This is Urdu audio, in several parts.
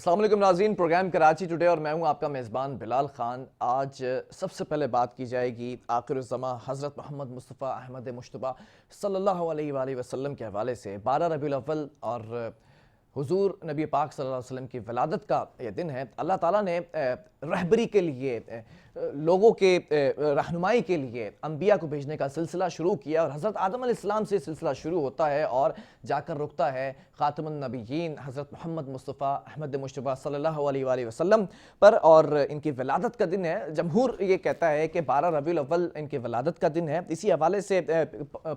السلام علیکم ناظرین، پروگرام کراچی ٹوڈے اور میں ہوں آپ کا میزبان بلال خان۔ آج سب سے پہلے بات کی جائے گی آخر الزماں حضرت محمد مصطفیٰ احمد مجتبیٰ صلی اللہ علیہ وآلہ وسلم کے حوالے سے 12 ربیع الاول اور حضور نبی پاک صلی اللہ علیہ وسلم کی ولادت کا یہ دن ہے۔ اللہ تعالیٰ نے رہبری کے لیے، لوگوں کے رہنمائی کے لیے انبیاء کو بھیجنے کا سلسلہ شروع کیا، اور حضرت آدم علیہ السلام سے سلسلہ شروع ہوتا ہے اور جا کر رکتا ہے خاتم النبیین حضرت محمد مصطفیٰ احمد مجتبیٰ صلی اللہ علیہ وآلہ وسلم پر، اور ان کی ولادت کا دن ہے۔ جمہور یہ کہتا ہے کہ 12 ربیع الاول ان کی ولادت کا دن ہے۔ اسی حوالے سے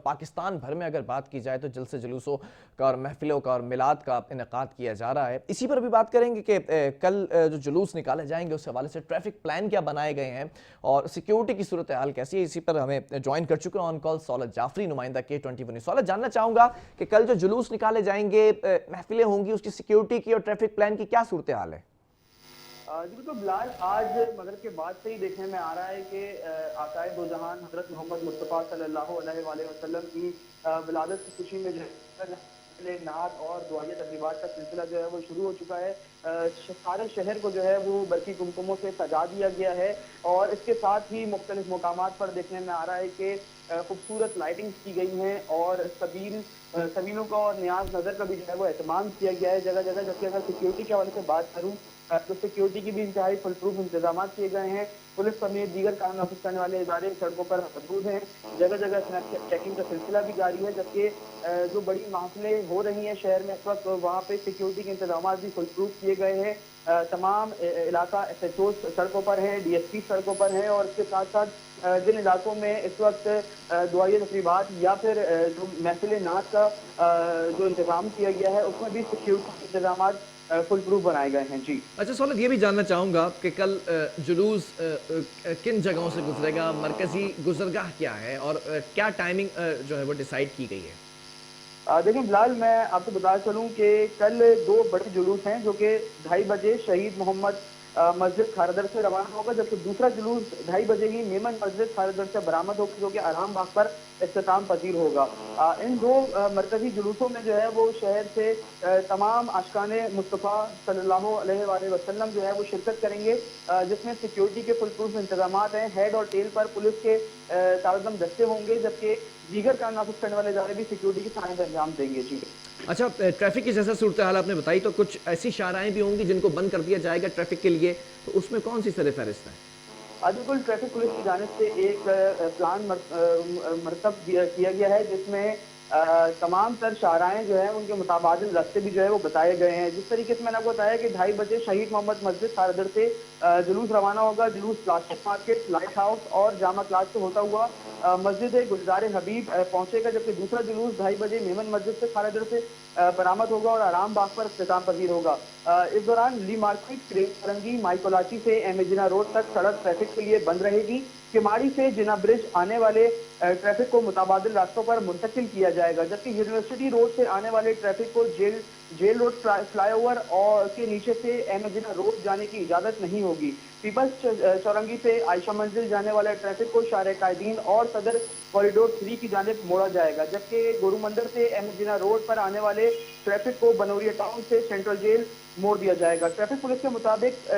پاکستان بھر میں اگر بات کی جائے تو جلسے جلوسوں کا اور محفلوں کا اور میلاد کا انعقاد کیا جا رہا ہے۔ اسی پر بھی بات کریں گے کہ کل جو جلوس نکالے جائیں گے اس حوالے سے ٹریفک پلان کیا بنائے گئے ہیں اور سیکیورٹی کی صورتحال کیسی ہے۔ اسی پر ہمیں جوائن کر چکے ہیں آن کال سولت جعفری، نمائندہ K21۔ سولت، جاننا چاہوں گا کہ کل جو جلوس نکالے جائیں گے، محفلیں ہوں گی، اس کی سیکیورٹی کی اور ٹریفک پلان کی کیا صورتحال ہے؟ جی بالکل بلال، آج مغرب کے بعد سے ہی دیکھنے میں آ رہا ہے کہ آقائے دو جہان حضرت محمد مصطفیٰ صلی اللہ علیہ وآلہ وسلم کی ولادت کی خوشی میں جو ہے نعت اور دعائیہ تقریبات کا سلسلہ جو ہے وہ شروع ہو چکا ہے۔ سارے شہر کو جو ہے وہ برقی کمکموں سے سجا دیا گیا ہے، اور اس کے ساتھ ہی مختلف مقامات پر دیکھنے میں آ رہا ہے کہ خوبصورت لائٹنگز کی گئی ہیں اور سبیلوں کا اور نیاز نظر کا بھی جو ہے وہ اہتمام کیا گیا ہے جگہ جگہ۔ جبکہ اگر سیکیورٹی کے حوالے سے بات کروں تو سیکیورٹی کی بھی انتہائی فل پروف انتظامات کیے گئے ہیں۔ پولیس سمیت دیگر قانون نافذ کرنے والے ادارے سڑکوں پر موجود ہیں، جگہ جگہ چیکنگ کا سلسلہ بھی جاری ہے۔ جبکہ جو بڑی محفلیں ہو رہی ہیں شہر میں اس وقت، وہاں پہ سیکیورٹی کے انتظامات بھی فل پروف کیے گئے ہیں۔ تمام علاقہ SHO سڑکوں پر ہیں، DSP سڑکوں پر ہیں، اور اس کے ساتھ ساتھ جن علاقوں میں اس وقت دعائیہ تقریبات یا پھر جو محفل نعت کا جو انتظام کیا گیا ہے اس میں بھی سیکیورٹی انتظامات فل پروف بنائے گئے ہیں۔ جی اچھا سولت، یہ بھی جاننا چاہوں گا کہ کل جلوس کن جگہوں سے گزرے گا، مرکزی گزرگاہ کیا ہے اور کیا ٹائمنگ جو ہے وہ ڈیسائیڈ کی گئی ہے؟ دیکھیں بلال، میں آپ کو بتا چلوں کہ کل دو بڑے جلوس ہیں جو کہ 2:30 بجے شہید محمد مسجد خاردر سے روانہ ہوگا، جبکہ دوسرا جلوس 2:30 بجے ہی میمن مسجد خاردر سے برآمد ہوگا جو کہ آرام باغ پر اختتام پذیر ہوگا۔ ان دو مرکزی جلوسوں میں جو ہے وہ شہر سے تمام عاشقان مصطفیٰ صلی اللہ علیہ وآلہ وسلم جو ہے وہ شرکت کریں گے، جس میں سیکیورٹی کے فل پروف انتظامات ہیں۔ ہیڈ اور ٹیل پر پولیس کے تعدم دستے ہوں گے، جبکہ دیگر قانون نافذ کرنے والے ادارے بھی سیکیورٹی کی سائنس انجام دیں گے۔ جی اچھا، ٹریفک کی جیسا صورتحال آپ نے بتائی، تو کچھ ایسی شاہراہیں بھی ہوں گی جن کو بند کر دیا جائے گا ٹریفک کے لیے، تو اس میں کون سی سر فہرست ہے؟ بالکل، ٹریفک پولیس کی جانب سے ایک پلان مرتب کیا گیا ہے جس میں تمام تر شاہراہیں جو ہیں ان کے متبادل راستے بھی جو ہے وہ بتائے گئے ہیں۔ جس طریقے سے میں نے آپ کو بتایا کہ 2:30 بجے شہید محمد مسجد خاردر سے جلوس روانہ ہوگا۔ جلوس پلاسٹک مارکیٹ، لائٹ ہاؤس اور جامع کلاس سے ہوتا ہوا مسجد گلزار حبیب پہنچے گا، جبکہ دوسرا جلوس 2:30 بجے میمن مسجد سے خاردر سے برآمد ہوگا اور آرام باغ پر اختتام پذیر ہوگا۔ اس دوران لی مارکیٹ، فرنگی، مائیکولاچی سے ایم اے جناح روڈ تک سڑک ٹریفک کے لیے بند رہے گی۔ کماڑی سے جناح برج آنے والے ٹریفک کو متبادل راستوں پر منتقل کیا جائے گا، جبکہ یونیورسٹی روڈ سے آنے والے ٹریفک کو جیل روڈ فلائی اوور اور کے نیچے سے ایم اے جناح روڈ جانے کی اجازت نہیں ہوگی۔ پیپلز چورنگی سے عائشہ منزل جانے والے ٹریفک کو شارع قائدین اور صدر کوریڈور 3 کی جانب موڑا جائے گا، جبکہ گورو مندر سے ایم اے جناح روڈ پر آنے والے ٹریفک کو بنوریا ٹاؤن سے سینٹرل جیل موڑ دیا جائے گا۔ ٹریفک پولیس کے مطابق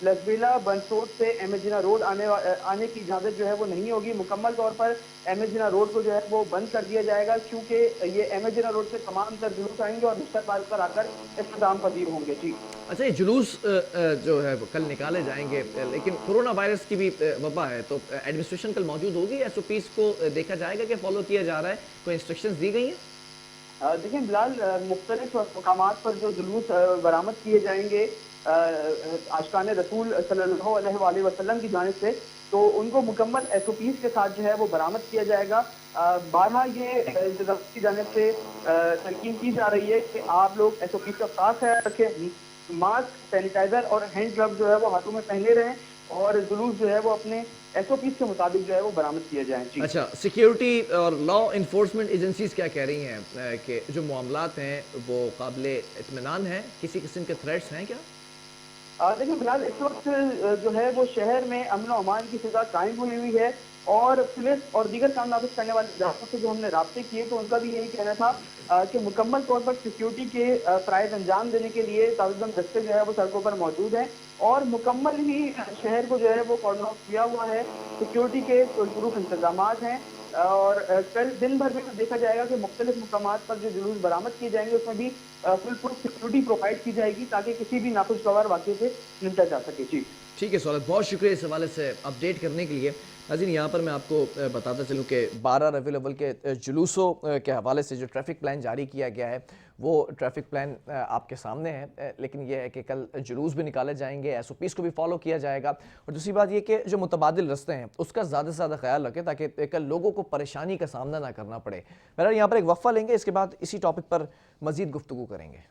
لسبیلا بنسوٹ سے ایم اے جناح روڈ آنے کی اجازت جو ہے وہ نہیں ہوگی۔ مکمل طور پر ایم اے جناح روڈ کو جو ہے وہ بند کر دیا جائے گا، کیونکہ یہ ایم اے جناح روڈ سے تمام تر جلوس آئیں گے اور مشتر پارک پر آ کر اختتام پذیر ہوں گے۔ جی اچھا، یہ جلوس جو ہے وہ کل نکالے جائیں گے، لیکن کورونا وائرس کی بھی وبا ہے، تو ایڈمنسٹریشن کل موجود ہوگی؟ SOPs کو دیکھا جائے گا کہ فالو کیا جا رہا ہے؟ کوئی انسٹرکشنز دی گئی ہیں؟ دیکھیں بلال، مختلف مقامات پر جو جلوس برآمد کیے جائیں گے عاشقان رسول صلی اللہ علیہ وآلہ وسلم کی جانب سے، تو ان کو مکمل SOPs کے ساتھ جو ہے وہ برآمد کیا جائے گا۔ بارہا یہ انتظامیہ کی جانب سے تلقین کی جا رہی ہے کہ آپ لوگ SOPs کا خاص خیال رکھیں، ماسک، سینیٹائزر اور ہینڈ گلوز جو ہے وہ ہاتھوں میں پہنے رہیں، اور جلوس جو ہے وہ اپنے SOPs کے مطابق جو ہے وہ برآمد کیے جائیں۔ جی اچھا، سیکیورٹی اور لا انفورسمنٹ ایجنسیز کیا کہہ رہی ہیں کہ جو معاملات ہیں وہ قابل اطمینان ہیں؟ کسی قسم کے تھریٹس ہیں کیا؟ دیکھیں فی الحال اس وقت جو ہے وہ شہر میں امن و امان کی فضا قائم ہوئی ہے۔ اور پولیس اور دیگر کام نافذ کرنے والے اداروں سے جو ہم نے رابطے کیے تو ان کا بھی یہی کہنا تھا کہ مکمل طور پر سیکیورٹی کے فرائض انجام دینے کے لیے تعداد دستے جو ہے وہ سڑکوں پر موجود ہیں اور مکمل ہی شہر کو جو ہے وہ کارڈن آف کیا ہوا ہے، سیکیورٹی کے پرپروف انتظامات ہیں اور کل دن بھر میں دیکھا جائے گا کہ مختلف مقامات پر جو جلوس برآمد کیے جائیں گے اس میں بھی فل پروف سیکیورٹی پرووائڈ کی جائے گی تاکہ کسی بھی ناخوشگوار واقعے سے نمٹا جا سکے۔ جی ٹھیک ہے سہولت، بہت شکریہ اس حوالے سے اپڈیٹ کرنے کے لیے۔ ناظرین یہاں پر میں آپ کو بتاتا چلوں کہ 12 ربیع الاول کے جلوسوں کے حوالے سے جو ٹریفک پلان جاری کیا گیا ہے وہ ٹریفک پلان آپ کے سامنے ہے، لیکن یہ ہے کہ کل جلوس بھی نکالے جائیں گے، ایس او پیز کو بھی فالو کیا جائے گا، اور دوسری بات یہ کہ جو متبادل رستے ہیں اس کا زیادہ سے زیادہ خیال رکھیں تاکہ کل لوگوں کو پریشانی کا سامنا نہ کرنا پڑے۔ بہرحال یہاں پر ایک وقفہ لیں گے، اس کے بعد اسی ٹاپک پر مزید گفتگو کریں گے۔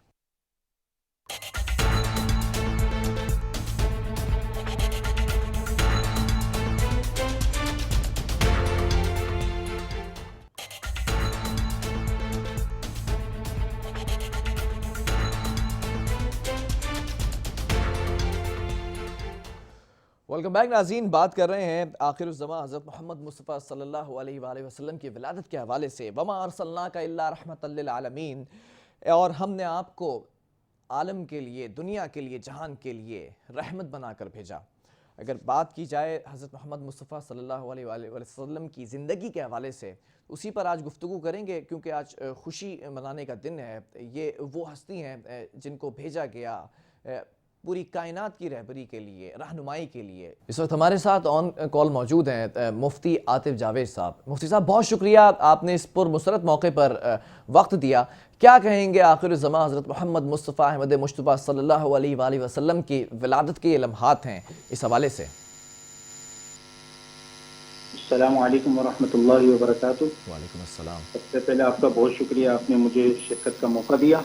ویلکم بیک ناظرین، بات کر رہے ہیں آخر الزماں حضرت محمد مصطفیٰ صلی اللہ علیہ وآلہ وسلم کی ولادت کے حوالے سے۔ وَمَا أَرْسَلْنَاكَ إِلَّا رَحْمَةً لِّلْعَالَمِينَ، اور ہم نے آپ کو عالم کے لیے، دنیا کے لیے، جہان کے لیے رحمت بنا کر بھیجا۔ اگر بات کی جائے حضرت محمد مصطفیٰ صلی اللہ علیہ وآلہ وسلم کی زندگی کے حوالے سے، اسی پر آج گفتگو کریں گے، کیونکہ آج خوشی منانے کا دن ہے۔ یہ وہ ہستی ہیں جن کو بھیجا گیا پوری کائنات کی رہبری کے لیے، رہنمائی کے لیے۔ اس وقت ہمارے ساتھ آن کال موجود ہیں مفتی عاطف جاوید صاحب۔ مفتی صاحب بہت شکریہ، آپ نے اس پر مسرت موقع پر وقت دیا۔ کیا کہیں گے آخر الزماں حضرت محمد مصطفیٰ احمد مجتبیٰ صلی اللہ علیہ وآلہ وسلم کی ولادت کے یہ لمحات ہیں، اس حوالے سے؟ السلام علیکم ورحمۃ اللہ وبرکاتہ۔ وعلیکم السلام۔ سب سے پہلے آپ کا بہت شکریہ، آپ نے مجھے شرکت کا موقع دیا۔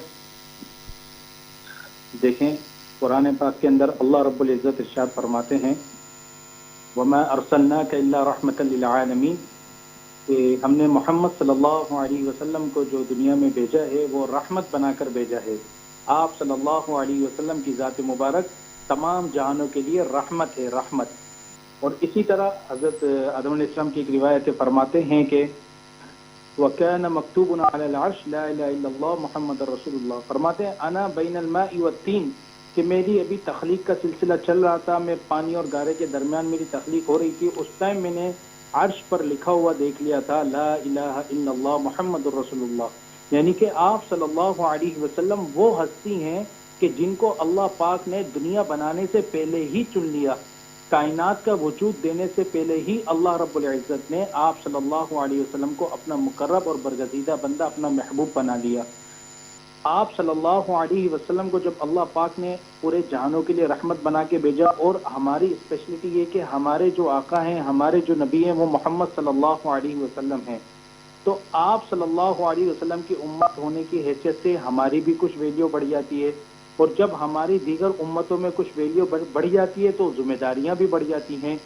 دیکھیں قرآن پاک کے اندر اللہ رب العزت ارشاد فرماتے ہیں وَمَا أَرْسَلْنَاكَ إِلَّا رَحْمَةً لِّلْعَالَمِينَ، کہ ہم نے محمد صلی اللہ علیہ وسلم کو جو دنیا میں بھیجا ہے وہ رحمت بنا کر بھیجا ہے۔ آپ صلی اللہ علیہ وسلم کی ذات مبارک تمام جہانوں کے لیے رحمت ہے، رحمت۔ اور اسی طرح حضرت آدم علیہ السلام کی ایک روایت فرماتے ہیں کہ وَكَانَ مَكْتُوبٌ عَلَى الْعَرْشِ لَا إِلَهَ إِلَّا اللَّهُ مُحَمَّدٌ رَّسُولُ اللَّهِ، فرماتے ہیں انا بین الماء والتین، کہ میری ابھی تخلیق کا سلسلہ چل رہا تھا، میں پانی اور گارے کے درمیان میری تخلیق ہو رہی تھی، اس ٹائم میں نے عرش پر لکھا ہوا دیکھ لیا تھا لا الہ الا اللہ محمد رسول اللہ، یعنی کہ آپ صلی اللہ علیہ وسلم وہ ہستی ہیں کہ جن کو اللہ پاک نے دنیا بنانے سے پہلے ہی چن لیا، کائنات کا وجود دینے سے پہلے ہی اللہ رب العزت نے آپ صلی اللہ علیہ وسلم کو اپنا مقرب اور برگزیدہ بندہ، اپنا محبوب بنا لیا۔ آپ صلی اللہ علیہ وسلم کو جب اللہ پاک نے پورے جہانوں کے لیے رحمت بنا کے بھیجا، اور ہماری اسپیشلٹی یہ کہ ہمارے جو آقا ہیں، ہمارے جو نبی ہیں وہ محمد صلی اللہ علیہ وسلم ہیں، تو آپ صلی اللہ علیہ وسلم کی امت ہونے کی حیثیت سے ہماری بھی کچھ ویلیو بڑھ جاتی ہے، اور جب ہماری دیگر امتوں میں کچھ ویلیو بڑھ جاتی ہے تو ذمہ داریاں بھی بڑھ جاتی ہیں۔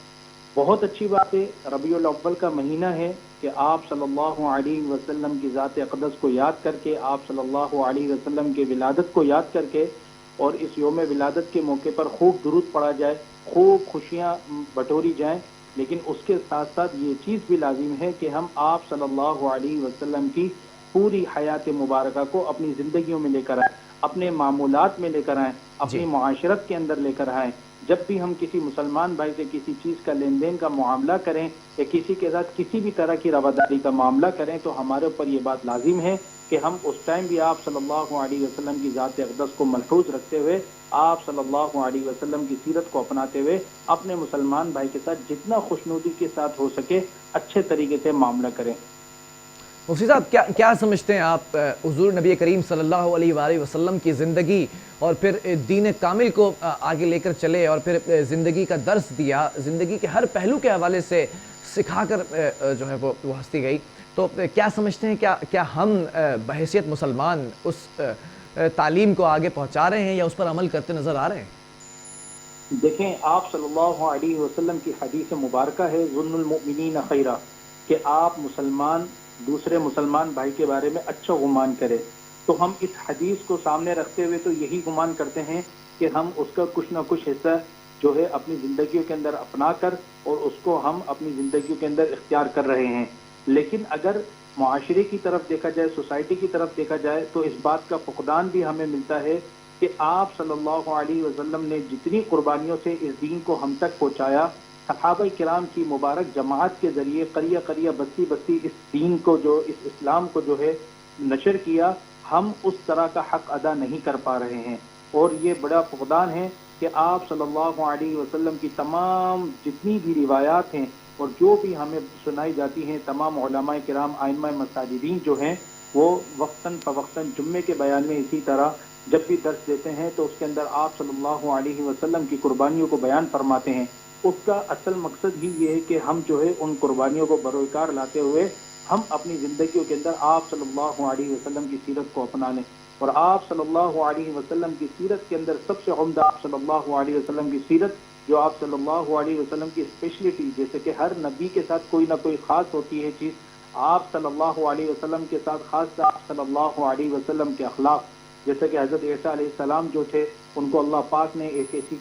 بہت اچھی بات ہے، ربیع الاول کا مہینہ ہے کہ آپ صلی اللہ علیہ وسلم کی ذات اقدس کو یاد کر کے، آپ صلی اللہ علیہ وسلم کی ولادت کو یاد کر کے، اور اس یوم ولادت کے موقع پر خوب درود پڑھا جائے، خوب خوشیاں بٹوری جائیں، لیکن اس کے ساتھ ساتھ یہ چیز بھی لازم ہے کہ ہم آپ صلی اللہ علیہ وسلم کی پوری حیات مبارکہ کو اپنی زندگیوں میں لے کر آئیں، اپنے معمولات میں لے کر آئیں، اپنی معاشرت کے اندر لے کر آئیں۔ جب بھی ہم کسی مسلمان بھائی سے کسی چیز کا لین دین کا معاملہ کریں یا کسی کے ساتھ کسی بھی طرح کی رواداری کا معاملہ کریں تو ہمارے اوپر یہ بات لازم ہے کہ ہم اس ٹائم بھی آپ صلی اللہ علیہ وسلم کی ذات اقدس کو ملحوظ رکھتے ہوئے، آپ صلی اللہ علیہ وسلم کی سیرت کو اپناتے ہوئے اپنے مسلمان بھائی کے ساتھ جتنا خوشنودی کے ساتھ ہو سکے اچھے طریقے سے معاملہ کریں۔ مفتی صاحب کیا سمجھتے ہیں آپ حضور نبی کریم صلی اللہ علیہ وآلہ وسلم کی زندگی اور پھر دین کامل کو آگے لے کر چلے اور پھر زندگی کا درس دیا، زندگی کے ہر پہلو کے حوالے سے سکھا کر جو ہے وہ ہستی گئی، تو کیا سمجھتے ہیں کیا ہم بحیثیت مسلمان اس تعلیم کو آگے پہنچا رہے ہیں یا اس پر عمل کرتے نظر آ رہے ہیں؟ دیکھیں آپ صلی اللہ علیہ وسلم کی حدیث مبارکہ ہے ظن المؤمنین خیرا، کہ آپ مسلمان دوسرے مسلمان بھائی کے بارے میں اچھا گمان کرے، تو ہم اس حدیث کو سامنے رکھتے ہوئے تو یہی گمان کرتے ہیں کہ ہم اس کا کچھ نہ کچھ حصہ جو ہے اپنی زندگیوں کے اندر اپنا کر اور اس کو ہم اپنی زندگیوں کے اندر اختیار کر رہے ہیں. لیکن اگر معاشرے کی طرف دیکھا جائے، سوسائٹی کی طرف دیکھا جائے، تو اس بات کا فقدان بھی ہمیں ملتا ہے کہ آپ صلی اللہ علیہ وسلم نے جتنی قربانیوں سے اس دین کو ہم تک پہنچایا، صحابہ کرام کی مبارک جماعت کے ذریعے قریہ قریہ بستی بستی اس دین کو جو اس اسلام کو جو ہے نشر کیا، ہم اس طرح کا حق ادا نہیں کر پا رہے ہیں. اور یہ بڑا فقدان ہے کہ آپ صلی اللہ علیہ وسلم کی تمام جتنی بھی روایات ہیں اور جو بھی ہمیں سنائی جاتی ہیں، تمام علماء کرام ائمہ مساجدین جو ہیں وہ وقتاً فوقتاً جمعے کے بیان میں اسی طرح جب بھی درس دیتے ہیں تو اس کے اندر آپ صلی اللہ علیہ وسلم کی قربانیوں کو بیان فرماتے ہیں. اس کا اصل مقصد ہی یہ ہے کہ ہم جو ہے ان قربانیوں کو بروکار لاتے ہوئے ہم اپنی زندگیوں کے اندر آپ صلی اللہ علیہ وسلم کی سیرت کو اپنا لیں. اور آپ صلی اللہ علیہ وسلم کی سیرت کے اندر سب سے عمدہ آپ صلی اللہ علیہ وسلم کی سیرت، جو آپ صلی اللہ علیہ وسلم کی اسپیشلٹی، جیسے کہ ہر نبی کے ساتھ کوئی نہ کوئی خاص ہوتی ہے چیز، آپ صلی اللہ علیہ وسلم کے ساتھ خاص آپ صلی اللہ علیہ وسلم کے اخلاق. جیسے کہ حضرت عیسیٰ علیہ السلام جو تھے، ان کو اللہ پاک نے ایک ایسی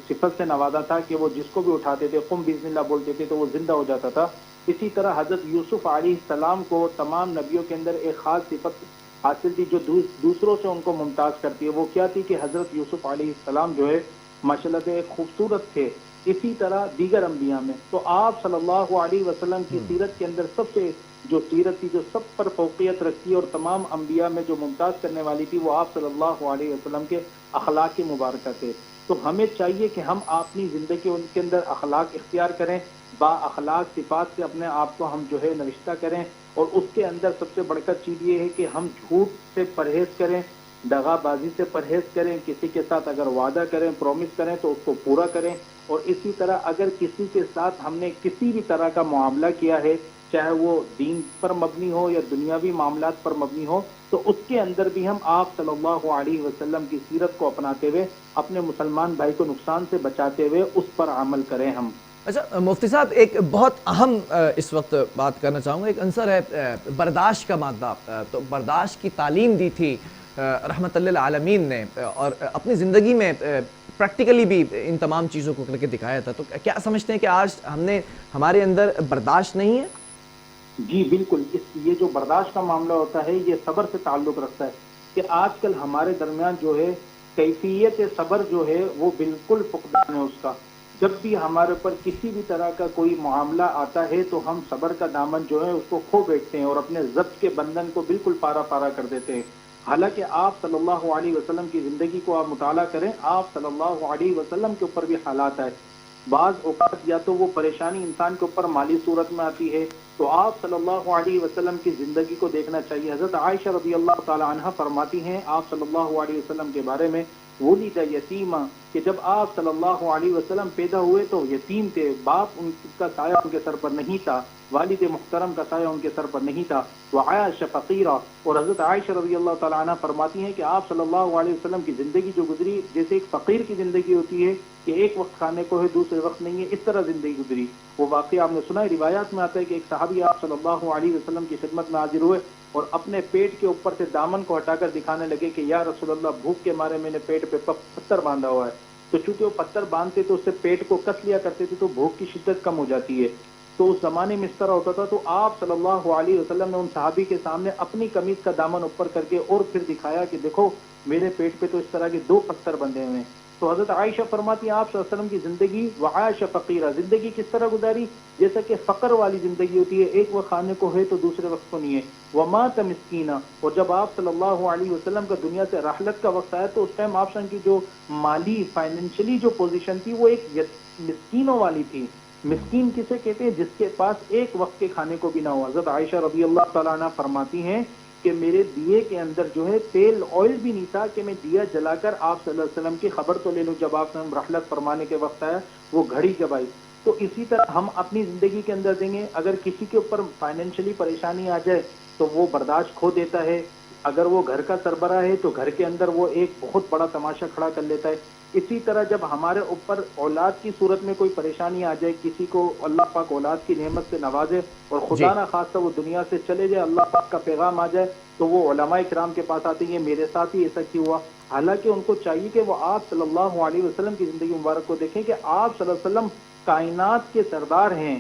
صفت سے نوازا تھا کہ وہ جس کو بھی اٹھاتے تھے، قم بسم اللہ بولتے تھے تو وہ زندہ ہو جاتا تھا. اسی طرح حضرت یوسف علیہ السلام کو تمام نبیوں کے اندر ایک خاص صفت حاصل تھی جو دوسروں سے ان کو ممتاز کرتی ہے. وہ کیا تھی کہ حضرت یوسف علیہ السلام جو ہے ماشاءاللہ سے ایک خوبصورت تھے. اسی طرح دیگر انبیاء میں تو آپ صلی اللہ علیہ وسلم کی سیرت کے اندر سب سے جو سیرت تھی جو سب پر فوقیت رکھتی ہے اور تمام انبیاء میں جو ممتاز کرنے والی تھی، وہ آپ صلی اللہ علیہ وسلم کے اخلاق کی مبارکہ تھے. تو ہمیں چاہیے کہ ہم اپنی زندگی ان کے اندر اخلاق اختیار کریں، با اخلاق صفات سے اپنے آپ کو ہم جو ہے نوشتہ کریں. اور اس کے اندر سب سے بڑھ کر چیز یہ ہے کہ ہم جھوٹ سے پرہیز کریں، دغا بازی سے پرہیز کریں. کسی کے ساتھ اگر وعدہ کریں، پرومس کریں تو اس کو پورا کریں. اور اسی طرح اگر کسی کے ساتھ ہم نے کسی بھی طرح کا معاملہ کیا ہے، چاہے وہ دین پر مبنی ہو یا دنیاوی معاملات پر مبنی ہو، تو اس کے اندر بھی ہم آپ صلی اللہ علیہ وسلم کی سیرت کو اپناتے ہوئے اپنے مسلمان بھائی کو نقصان سے بچاتے ہوئے اس پر عمل کریں ہم. اچھا مفتی صاحب، ایک بہت اہم اس وقت بات کرنا چاہوں گا. ایک عنصر ہے برداشت کا مادہ. تو برداشت کی تعلیم دی تھی رحمت للعالمین نے، اور اپنی زندگی میں پریکٹیکلی بھی ان تمام چیزوں کو کر کے دکھایا تھا. تو کیا سمجھتے ہیں کہ آج ہمارے اندر برداشت نہیں ہے؟ جی بالکل. یہ جو برداشت کا معاملہ ہوتا ہے یہ صبر سے تعلق رکھتا ہے کہ آج کل ہمارے درمیان جو ہے کیفیت صبر جو ہے وہ بالکل فقدان ہے اس کا. جب بھی ہمارے اوپر کسی بھی طرح کا کوئی معاملہ آتا ہے تو ہم صبر کا دامن جو ہے اس کو کھو بیٹھتے ہیں اور اپنے ضبط کے بندھن کو بالکل پارا پارا کر دیتے ہیں. حالانکہ آپ صلی اللہ علیہ وسلم کی زندگی کو آپ مطالعہ کریں، آپ صلی اللہ علیہ وسلم کے اوپر بھی حالات آئے. بعض اوقات یا تو وہ پریشانی انسان کے اوپر مالی صورت میں آتی ہے تو آپ صلی اللہ علیہ وسلم کی زندگی کو دیکھنا چاہیے. حضرت عائشہ رضی اللہ تعالی عنہ فرماتی ہیں آپ صلی اللہ علیہ وسلم کے بارے میں، ولد یتیما، کہ جب آپ صلی اللہ علیہ وسلم پیدا ہوئے تو یتیم تھے، باپ ان کا سایہ ان کے سر پر نہیں تھا، والد محترم کا سایہ ان کے سر پر نہیں تھا. وعاش فقیرہ، اور حضرت عائشہ رضی اللہ تعالیٰ عنہ فرماتی ہیں کہ آپ صلی اللہ علیہ وسلم کی زندگی جو گزری جیسے ایک فقیر کی زندگی ہوتی ہے کہ ایک وقت کھانے کو ہے دوسرے وقت نہیں ہے، اس طرح زندگی گزری. وہ واقعہ آپ نے سنا ہے، روایات میں آتا ہے کہ ایک صحابی آپ صلی اللہ علیہ وسلم کی خدمت میں حاضر ہوئے اور اپنے پیٹ کے اوپر سے دامن کو ہٹا کر دکھانے لگے کہ یا رسول اللہ، بھوک کے مارے میں نے پیٹ پہ پتھر باندھا ہوا ہے. تو چونکہ وہ پتھر باندھتے تو اس سے پیٹ کو کس لیا کرتے تھے تو بھوک کی شدت کم ہو جاتی ہے. تو اس زمانے میں اس طرح ہوتا تھا. تو آپ صلی اللہ علیہ وسلم نے ان صحابی کے سامنے اپنی قمیض کا دامن اوپر کر کے اور پھر دکھایا کہ دیکھو میرے پیٹ پہ تو اس طرح کے 2 پتھر بندھے ہوئے ہیں. تو حضرت عائشہ فرماتی ہیں آپ صلی اللہ علیہ وسلم کی زندگی وعاش فقیرہ، زندگی کس طرح گزاری؟ جیسا کہ فقر والی زندگی ہوتی ہے، ایک وقت کھانے کو ہے تو دوسرے وقت کو نہیں ہے. ومات مسکینہ، اور جب آپ صلی اللہ علیہ وسلم کا دنیا سے رحلت کا وقت آیا تو اس ٹائم آپ کی جو مالی فائنینشلی جو پوزیشن تھی وہ ایک مسکینوں والی تھی. مسکین کسے کہتے ہیں؟ جس کے پاس ایک وقت کے کھانے کو بھی نہ ہو. حضرت عائشہ رضی اللہ تعالیٰ عنہ فرماتی ہیں کہ میرے دیے کے اندر جو ہے تیل آئل بھی نہیں تھا کہ میں دیا جلا کر آپ صلی اللہ علیہ وسلم کی خبر تو لے لوں. جب آپ رحلت فرمانے کے وقت آیا وہ گھڑی جب آئی. تو اسی طرح ہم اپنی زندگی کے اندر دیں گے، اگر کسی کے اوپر فائنینشلی پریشانی آ جائے تو وہ برداشت کھو دیتا ہے. اگر وہ گھر کا سربراہ ہے تو گھر کے اندر وہ ایک بہت بڑا تماشا کھڑا کر لیتا ہے. اسی طرح جب ہمارے اوپر اولاد کی صورت میں کوئی پریشانی آ جائے، کسی کو اللہ پاک اولاد کی نعمت سے نوازے اور خدا نہ خواستہ وہ دنیا سے چلے جائے، اللہ پاک کا پیغام آ جائے، تو وہ علماء کرام کے پاس آتے ہیں میرے ساتھ ہی ایسا کیوں ہوا. حالانکہ ان کو چاہیے کہ وہ آپ صلی اللہ علیہ وسلم کی زندگی مبارک کو دیکھیں کہ آپ صلی اللہ علیہ وسلم کائنات کے سردار ہیں،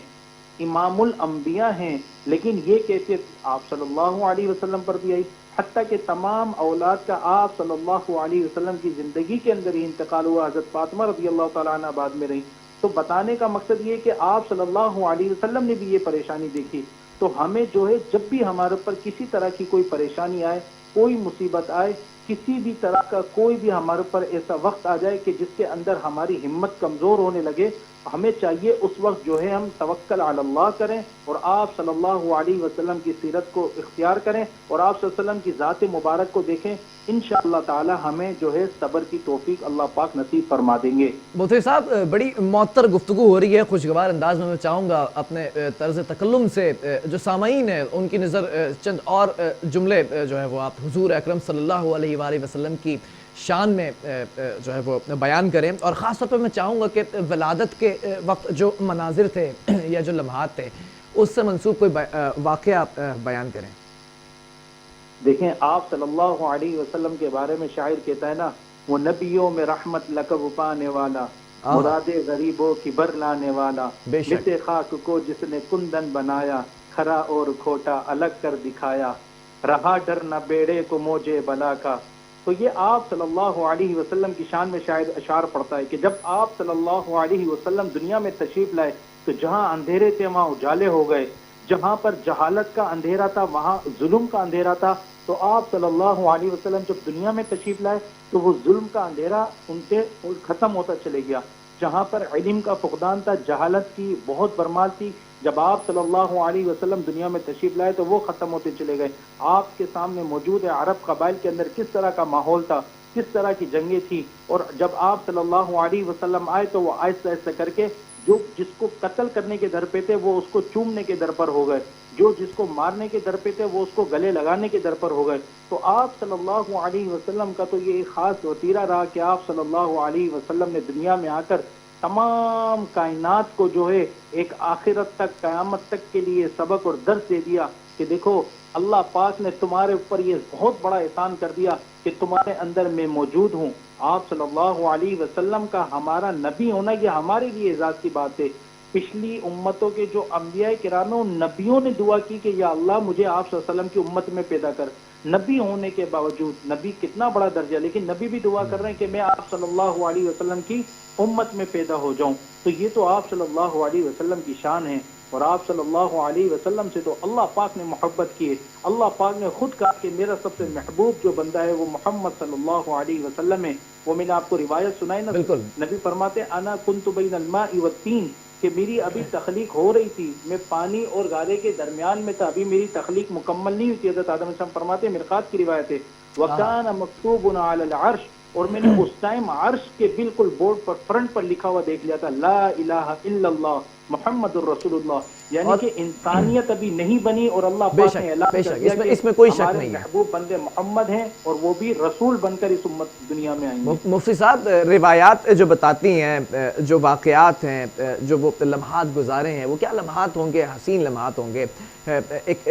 امام الانبیاء ہیں، لیکن یہ کیفیت آپ صلی اللہ علیہ وسلم پر بھی آئی، حتیٰ کہ تمام اولاد کا آپ صلی اللہ علیہ وسلم کی زندگی کے اندر ہی انتقال ہوا، حضرت فاطمہ رضی اللہ تعالیٰ عنہ بعد میں رہی۔ تو بتانے کا مقصد یہ کہ آپ صلی اللہ علیہ وسلم نے بھی یہ پریشانی دیکھی، تو ہمیں جو ہے جب بھی ہمارے اوپر کسی طرح کی کوئی پریشانی آئے، کوئی مصیبت آئے، کسی بھی طرح کا کوئی بھی ہمارے اوپر ایسا وقت آ جائے کہ جس کے اندر ہماری ہمت کمزور ہونے لگے، ہمیں چاہیے اس وقت جو ہے ہم توکل علی اللہ کریں اور آپ صلی اللہ علیہ وسلم کی سیرت کو اختیار کریں اور آپ صلی اللہ علیہ وسلم کی ذات مبارک کو دیکھیں، انشاءاللہ تعالی ہمیں جو ہے صبر کی توفیق اللہ پاک نصیب فرما دیں گے۔ مفتی صاحب بڑی معطر گفتگو ہو رہی ہے، خوشگوار انداز میں چاہوں گا اپنے طرز تکلم سے جو سامعین ہیں ان کی نظر چند اور جملے جو ہے وہ آپ حضور اکرم صلی اللہ علیہ وآلہ وسلم کی شان میں جو ہے وہ بیان کریں، اور خاص طور پہ میں چاہوں گا کہ ولادت کے وقت جو مناظر تھے یا جو لمحات تھے اس سے منسوب کوئی واقعہ آپ بیان کریں۔ دیکھیں آپ صلی اللہ علیہ وسلم کے بارے میں شاعر کہتا ہے نا، وہ نبیوں میں رحمت لقب پانے والا، مراد غریبوں کی بر لانے والا، مت خاک کو جس نے کندن بنایا، کھرا اور کھوٹا الگ کر دکھایا، رہا ڈر نہ بیڑے کو موجے بلا کا۔ تو یہ آپ صلی اللہ علیہ وسلم کی شان میں شاید اشعار پڑتا ہے کہ جب آپ صلی اللہ علیہ وسلم دنیا میں تشریف لائے تو جہاں اندھیرے تھے وہاں اجالے ہو گئے، جہاں پر جہالت کا اندھیرا تھا وہاں ظلم کا اندھیرا تھا۔ تو آپ صلی اللہ علیہ وسلم جب دنیا میں تشریف لائے تو وہ ظلم کا اندھیرا ان سے ختم ہوتا چلے گیا، جہاں پر علم کا فقدان تھا، جہالت کی بہت برمال تھی، جب آپ صلی اللہ علیہ وسلم دنیا میں تشریف لائے تو وہ ختم ہوتے چلے گئے۔ آپ کے سامنے موجود ہے عرب قبائل کے اندر کس طرح کا ماحول تھا، کس طرح کی جنگیں تھی، اور جب آپ صلی اللہ علیہ وسلم آئے تو وہ آہستہ آہستہ کر کے جو جس کو قتل کرنے کے در پہ تھے وہ اس کو چومنے کے در پر ہو گئے، جو جس کو مارنے کے در پہ تھے وہ اس کو گلے لگانے کے در پر ہو گئے۔ تو آپ صلی اللہ علیہ وسلم کا تو یہ خاص وتیرہ رہا کہ آپ صلی اللہ علیہ وسلم نے دنیا میں آ کر تمام کائنات کو جو ہے ایک آخرت تک قیامت تک کے لیے سبق اور درس دے دیا کہ دیکھو اللہ پاک نے تمہارے اوپر یہ بہت بڑا احسان کر دیا کہ تمہارے اندر میں موجود ہوں۔ آپ صلی اللہ علیہ وسلم کا ہمارا نبی ہونا یہ ہمارے لیے اعزاز کی بات ہے۔ پچھلی امتوں کے جو انبیاء کرام ہیں ان نبیوں نے دعا کی کہ یا اللہ مجھے آپ صلی اللہ علیہ وسلم کی امت میں پیدا کر، نبی ہونے کے باوجود، نبی کتنا بڑا درجہ، لیکن نبی بھی دعا کر رہے ہیں کہ میں آپ صلی اللہ علیہ وسلم کی امت میں پیدا ہو جاؤں۔ تو یہ تو آپ صلی اللہ علیہ وسلم کی شان ہے، اور آپ صلی اللہ علیہ وسلم سے تو اللہ پاک نے محبت کی ہے۔ اللہ پاک نے خود کہا کہ میرا سب سے محبوب جو بندہ ہے وہ محمد صلی اللہ علیہ وسلم ہے۔ وہ میں نے آپ کو روایت سنائی نا، نبی فرماتے انا کنت بین الماء والطین، کہ میری ابھی تخلیق ہو رہی تھی، میں پانی اور گارے کے درمیان میں تھا، ابھی میری تخلیق مکمل نہیں ہوئی تھی۔ حضرت آدم علیہ السلام فرماتے ہیں، مرقات کی روایت ہے، وَكَانَ مَكْتُوبٌ عَلَى الْعَرْشِ، اور میں نے اس ٹائم عرش کے بالکل بورڈ پر فرنٹ پر لکھا ہوا دیکھ لیا تھا، لا الہ الا اللہ محمد الرسول اللہ، یعنی کہ انسانیت ابھی نہیں بنی اور اللہ پاک نے اعلان کر دیا کہ اس میں کوئی شک ہمارے نہیں ہے، محبوب بندے محمد ہیں اور وہ بھی رسول بن کر اس امت دنیا میں آئیں گے۔ مفتی صاحب روایات جو بتاتی ہیں، جو واقعات ہیں، جو وہ لمحات گزارے ہیں، وہ کیا لمحات ہوں گے، حسین لمحات ہوں گے۔ ایک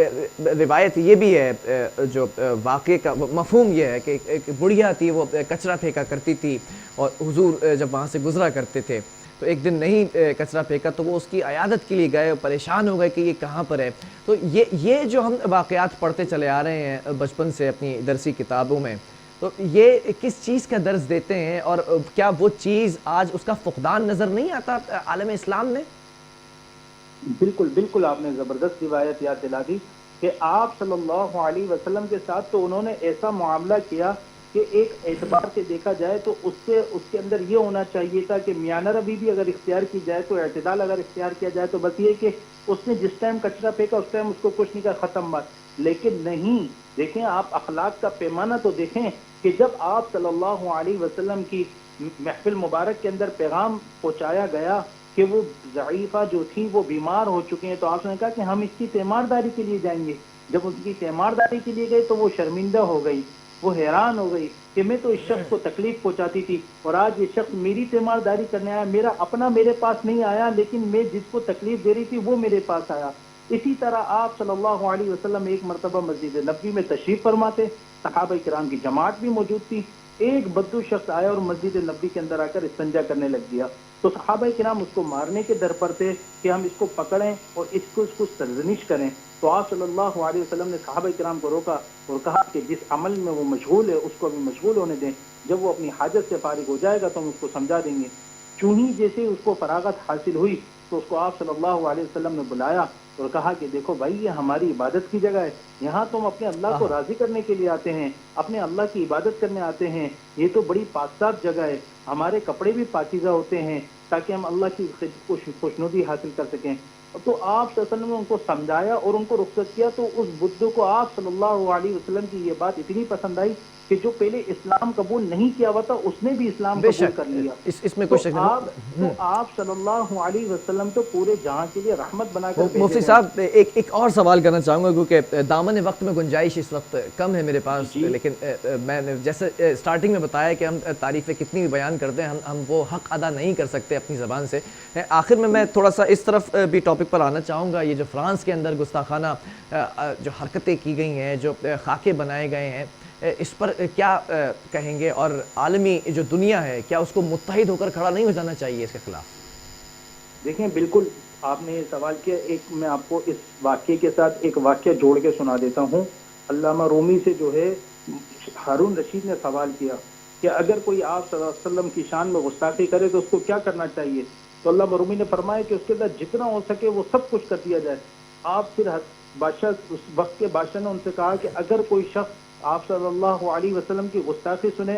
روایت یہ بھی ہے، جو واقعے کا مفہوم یہ ہے کہ ایک بڑھیا تھی، وہ کچرا پھینکا کرتی تھی اور حضور جب وہاں سے گزرا کرتے تھے تو ایک دن نہیں کچرا پھینکا تو وہ اس کی عیادت کے لیے گئے، پریشان ہو گئے کہ یہ کہاں پر ہے۔ تو یہ جو ہم واقعات پڑھتے چلے آ رہے ہیں بچپن سے اپنی درسی کتابوں میں، تو یہ کس چیز کا درس دیتے ہیں، اور کیا وہ چیز آج اس کا فقدان نظر نہیں آتا عالم اسلام میں؟ بالکل بالکل، آپ نے زبردست روایت یاد دلا دی کہ آپ صلی اللہ علیہ وسلم کے ساتھ تو انہوں نے ایسا معاملہ کیا کہ ایک اعتبار سے دیکھا جائے تو اس کے اندر یہ ہونا چاہیے تھا کہ میانہ روی بھی اگر اختیار کی جائے تو اعتدال اگر اختیار کیا جائے تو بس یہ کہ اس نے جس ٹائم کچرا پھینکا اس ٹائم اس کو کچھ نہیں کہا، ختم بات، لیکن نہیں، دیکھیں آپ اخلاق کا پیمانہ تو دیکھیں کہ جب آپ صلی اللہ علیہ وسلم کی محفل مبارک کے اندر پیغام پہنچایا گیا کہ وہ ضعیفہ جو تھی وہ بیمار ہو چکے ہیں، تو آپ نے کہا کہ ہم اس کی تیمارداری کے لیے جائیں گے۔ جب اس کی تیمارداری کے لیے گئے تو وہ شرمندہ ہو گئی، وہ حیران ہو گئی کہ میں تو اس شخص کو تکلیف پہنچاتی تھی اور آج یہ شخص میری تیمارداری کرنے آیا، میرا اپنا میرے پاس نہیں آیا لیکن میں جس کو تکلیف دے رہی تھی وہ میرے پاس آیا۔ اسی طرح آپ صلی اللہ علیہ وسلم ایک مرتبہ مسجد نبوی میں تشریف فرماتے، صحابہ کرام کی جماعت بھی موجود تھی، ایک بدو شخص آیا اور مسجد نبی کے اندر آ کر استنجا کرنے لگ گیا. تو صحابہ کرام اس کو مارنے کے در پر تھے کہ ہم اس کو پکڑیں اور اس کو سرزنش کریں. تو آپ صلی اللہ علیہ وسلم نے صحابہ کرام کو روکا اور کہا کہ جس عمل میں وہ مشغول ہے اس کو ابھی مشغول ہونے دیں, جب وہ اپنی حاجت سے فارغ ہو جائے گا تو ہم اس کو سمجھا دیں گے. چوں ہی جیسے اس کو فراغت حاصل ہوئی تو اس کو آپ صلی اللہ علیہ وسلم نے بلایا اور کہا کہ دیکھو بھائی, یہ ہماری عبادت کی جگہ ہے, یہاں تم اپنے اللہ کو راضی کرنے کے لیے آتے ہیں, اپنے اللہ کی عبادت کرنے آتے ہیں, یہ تو بڑی پاک صاف جگہ ہے, ہمارے کپڑے بھی پاکیزہ ہوتے ہیں تاکہ ہم اللہ کی خوشنودی حاصل کر سکیں. تو آپ صلی اللہ علیہ وسلم نے ان کو سمجھایا اور ان کو رخصت کیا. تو اس بدھو کو آپ صلی اللہ علیہ وسلم کی یہ بات اتنی پسند آئی کہ جو پہلے اسلام قبول نہیں کیا ہوا تھا اس نے بھی اسلام قبول کر لیا. اس میں کچھ تو آپ صلی اللہ علیہ وسلم تو پورے جہاں کے لیے رحمت بنا کر. مفتی صاحب ایک اور سوال کرنا چاہوں گا کیونکہ دامن وقت میں گنجائش اس وقت کم ہے میرے پاس, لیکن میں نے جیسے سٹارٹنگ میں بتایا کہ ہم تعریفیں کتنی بھی بیان کرتے ہیں ہم وہ حق ادا نہیں کر سکتے اپنی زبان سے. آخر میں تھوڑا سا اس طرف بھی ٹاپک پر آنا چاہوں گا. یہ جو فرانس کے اندر گستاخانہ جو حرکتیں کی گئی ہیں, جو خاکے بنائے گئے ہیں, اس پر کیا کہیں گے, اور عالمی جو دنیا ہے کیا اس کو متحد ہو کر کھڑا نہیں ہو جانا چاہیے اس کے خلاف؟ دیکھیں بالکل آپ نے یہ سوال کیا. ایک میں آپ کو اس واقعے کے ساتھ ایک واقعہ جوڑ کے سنا دیتا ہوں. علامہ رومی سے جو ہے ہارون رشید نے سوال کیا کہ اگر کوئی آپ صلی اللہ علیہ وسلم کی شان میں گستاخی کرے تو اس کو کیا کرنا چاہیے. تو علامہ رومی نے فرمایا کہ اس کے ساتھ جتنا ہو سکے وہ سب کچھ کر دیا جائے. آپ پھر بادشاہ, اس وقت کے بادشاہ نے ان سے کہا کہ اگر کوئی شخص آپ صلی اللہ علیہ وسلم کی گستاخی سنے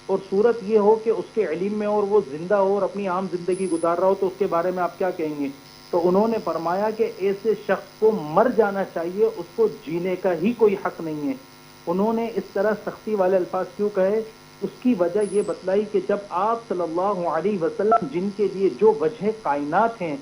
اور صورت یہ ہو کہ اس کے علم میں اور وہ زندہ ہو اور اپنی عام زندگی گزار رہا ہو تو اس کے بارے میں آپ کیا کہیں گے. تو انہوں نے فرمایا کہ ایسے شخص کو مر جانا چاہیے, اس کو جینے کا ہی کوئی حق نہیں ہے. انہوں نے اس طرح سختی والے الفاظ کیوں کہے, اس کی وجہ یہ بتلائی کہ جب آپ صلی اللہ علیہ وسلم جن کے لیے جو وجہ کائنات ہیں,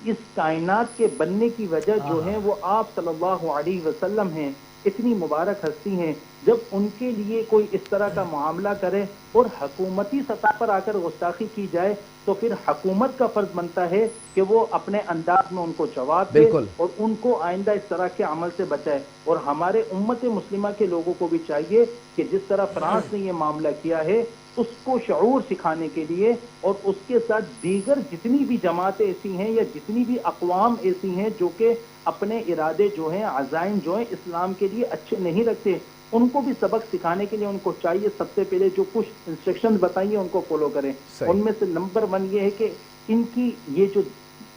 اس کائنات کے بننے کی وجہ جو ہے وہ آپ صلی اللہ علیہ وسلم ہیں, اتنی مبارک ہستی ہیں, جب ان کے لیے کوئی اس طرح کا معاملہ کرے اور حکومتی سطح پر آ کر گستاخی کی جائے تو پھر حکومت کا فرض بنتا ہے کہ وہ اپنے انداز میں ان کو جواب دے اور ان کو آئندہ اس طرح کے عمل سے بچائے. اور ہمارے امت مسلمہ کے لوگوں کو بھی چاہیے کہ جس طرح فرانس نے یہ معاملہ کیا ہے اس کو شعور سکھانے کے لیے, اور اس کے ساتھ دیگر جتنی بھی جماعتیں ایسی ہیں یا جتنی بھی اقوام ایسی ہیں جو کہ اپنے ارادے جو ہیں, عزائم جو ہیں اسلام کے لیے اچھے نہیں رکھتے, ان کو بھی سبق سکھانے کے لیے ان کو چاہیے سب سے پہلے جو کچھ انسٹرکشن بتائیے ان کو فالو کریں. ان میں سے نمبر 1 یہ ہے کہ ان کی یہ جو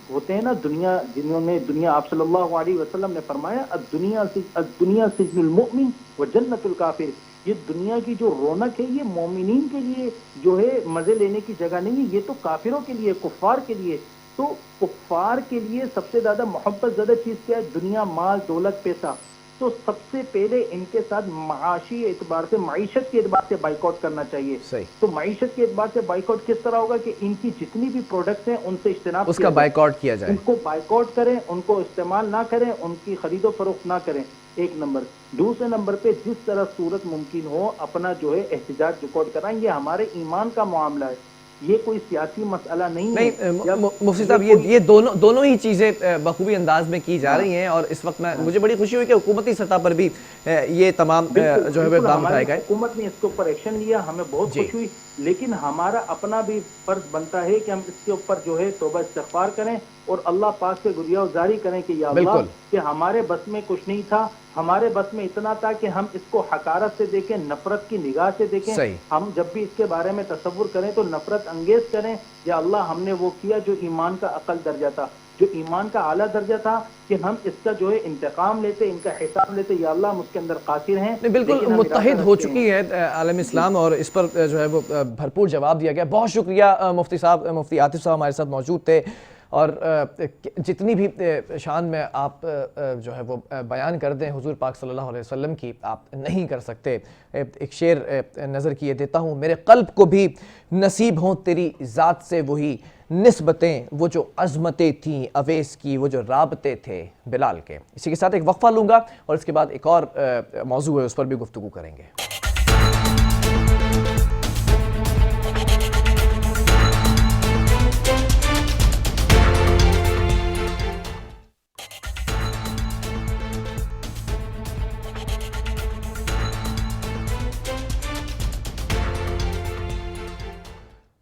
ہوتے ہیں نا دنیا, جنہوں نے دنیا آپ صلی اللہ علیہ وسلم نے فرمایا الدنیا سجن المؤمن و جنت الکافر, یہ دنیا کی جو رونق ہے یہ مومنین کے لیے جو ہے مزے لینے کی جگہ نہیں ہے, یہ تو کافروں کے لیے, کفار کے لیے. تو کفار کے لیے سب سے زیادہ محبت زدہ چیز کیا ہے؟ دنیا, مال, دولت, پیسہ. تو سب سے پہلے ان کے ساتھ معاشی اعتبار سے, معیشت کے اعتبار سے بائیکاٹ کرنا چاہیے. تو معیشت کے اعتبار سے بائیکاٹ کس طرح ہوگا کہ ان کی جتنی بھی پروڈکٹس ہیں ان سے اجتناب اس کا بائیکاٹ کیا جائے, ان کو بائیکاٹ کریں, ان کو استعمال نہ کریں, ان کی خرید و فروخت نہ کریں. ایک نمبر. دوسرے نمبر پہ جس طرح صورت ممکن ہو اپنا جو ہے احتجاج ریکارڈ کرائیں. یہ ہمارے ایمان کا معاملہ ہے, یہ کوئی سیاسی مسئلہ نہیں ہے. مفتی صاحب یہ دونوں ہی چیزیں بخوبی انداز میں کی جا رہی ہیں, اور اس وقت مجھے بڑی خوشی ہوئی کہ حکومتی سطح پر بھی یہ تمام جو ہے اقدام اٹھائے گئے. حکومت نے اس کے اوپر ایکشن لیا, ہمیں بہت خوشی ہوئی, لیکن ہمارا اپنا بھی فرض بنتا ہے کہ ہم اس کے اوپر جو ہے توبہ استغفار کریں اور اللہ پاک سے گریہ گزاری کریں کہ یا اللہ کہ ہمارے بس میں کچھ نہیں تھا, ہمارے بس میں اتنا تھا کہ ہم اس کو حقارت سے دیکھیں, نفرت کی نگاہ سے دیکھیں. ہم جب بھی اس کے بارے میں تصور کریں تو نفرت انگیز کریں, یا اللہ ہم نے وہ کیا جو ایمان کا اقل درجہ تھا, جو ایمان کا اعلیٰ درجہ تھا, کہ ہم اس کا جو ہے انتقام لیتے, ان کا حساب لیتے. یا اللہ ہم اس کے اندر قاصر ہیں. بالکل متحد ہو چکی ہے عالم اسلام, اور اس پر جو ہے وہ بھرپور جواب دیا گیا. بہت شکریہ مفتی صاحب, مفتی عاطف صاحب ہمارے ساتھ موجود تھے, اور جتنی بھی شان میں آپ جو ہے وہ بیان کر دیں حضور پاک صلی اللہ علیہ وسلم کی, آپ نہیں کر سکتے. ایک شعر نظر کیے دیتا ہوں, میرے قلب کو بھی نصیب ہوں تیری ذات سے وہی نسبتیں, وہ جو عظمتیں تھیں اویس کی, وہ جو رابطے تھے بلال کے. اسی کے ساتھ ایک وقفہ لوں گا اور اس کے بعد ایک اور موضوع ہے اس پر بھی گفتگو کریں گے.